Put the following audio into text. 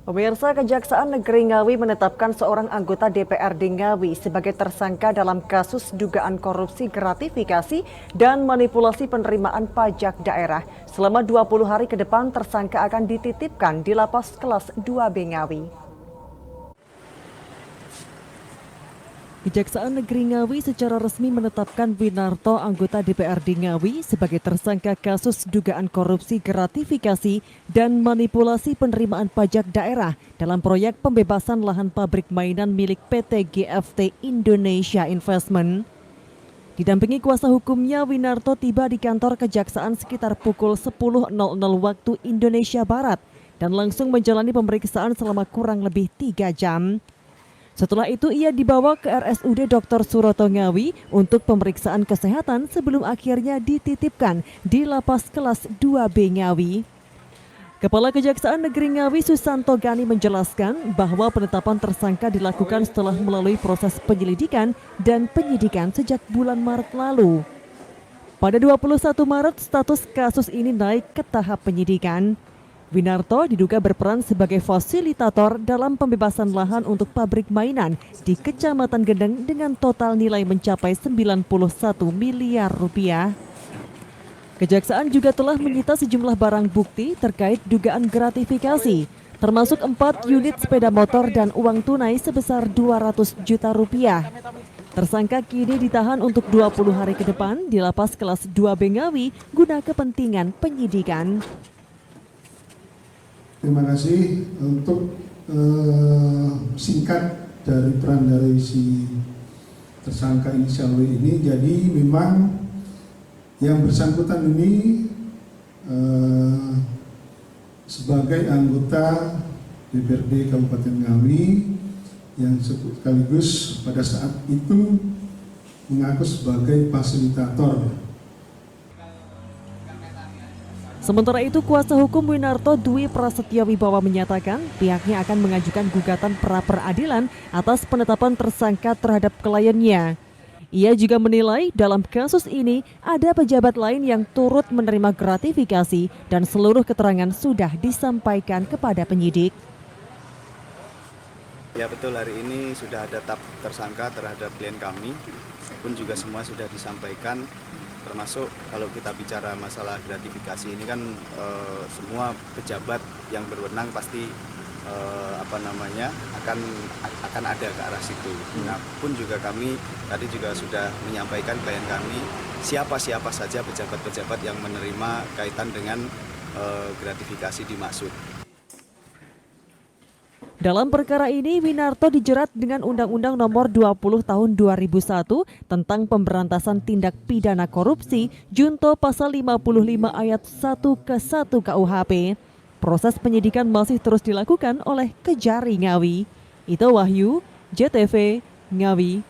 Pemirsa, Kejaksaan Negeri Ngawi menetapkan seorang anggota DPRD Ngawi sebagai tersangka dalam kasus dugaan korupsi gratifikasi dan manipulasi penerimaan pajak daerah. Selama 20 hari ke depan, tersangka akan dititipkan di Lapas Kelas 2B Ngawi. Kejaksaan Negeri Ngawi secara resmi menetapkan Winarto, anggota DPRD Ngawi, sebagai tersangka kasus dugaan korupsi gratifikasi dan manipulasi penerimaan pajak daerah dalam proyek pembebasan lahan pabrik mainan milik PT GFT Indonesia Investment. Didampingi kuasa hukumnya, Winarto tiba di kantor Kejaksaan sekitar pukul 10.00 waktu Indonesia Barat dan langsung menjalani pemeriksaan selama kurang lebih 3 jam. Setelah itu ia dibawa ke RSUD Dr. Suroto Ngawi untuk pemeriksaan kesehatan sebelum akhirnya dititipkan di Lapas Kelas 2B Ngawi. Kepala Kejaksaan Negeri Ngawi Susanto Gani menjelaskan bahwa penetapan tersangka dilakukan setelah melalui proses penyelidikan dan penyidikan sejak bulan Maret lalu. Pada 21 Maret status kasus ini naik ke tahap penyidikan. Winarto diduga berperan sebagai fasilitator dalam pembebasan lahan untuk pabrik mainan di Kecamatan Gendeng dengan total nilai mencapai 91 miliar rupiah. Kejaksaan juga telah menyita sejumlah barang bukti terkait dugaan gratifikasi, termasuk 4 unit sepeda motor dan uang tunai sebesar 200 juta rupiah. Tersangka kini ditahan untuk 20 hari ke depan di Lapas Kelas 2B Ngawi guna kepentingan penyidikan. Terima kasih untuk singkat dari peran dari si tersangka inisial W ini. Jadi memang yang bersangkutan ini sebagai anggota DPRD Kabupaten Ngawi yang sekaligus pada saat itu mengaku sebagai fasilitator. Sementara itu, kuasa hukum Winarto Dwi Prasetya Wibawa menyatakan pihaknya akan mengajukan gugatan pra-peradilan atas penetapan tersangka terhadap kliennya. Ia juga menilai dalam kasus ini ada pejabat lain yang turut menerima gratifikasi dan seluruh keterangan sudah disampaikan kepada penyidik. Ya betul, hari ini sudah ada tersangka terhadap klien kami, pun juga semua sudah disampaikan. Termasuk kalau kita bicara masalah gratifikasi ini kan semua pejabat yang berwenang pasti akan ada ke arah situ. Nah, pun juga kami tadi juga sudah menyampaikan klien kami siapa saja pejabat-pejabat yang menerima kaitan dengan gratifikasi dimaksud. Dalam perkara ini, Winarto dijerat dengan Undang-Undang Nomor 20 Tahun 2001 tentang pemberantasan tindak pidana korupsi, Junto Pasal 55 Ayat 1 ke 1 KUHP. Proses penyidikan masih terus dilakukan oleh Kejari Ngawi. Ito Wahyu, JTV, Ngawi.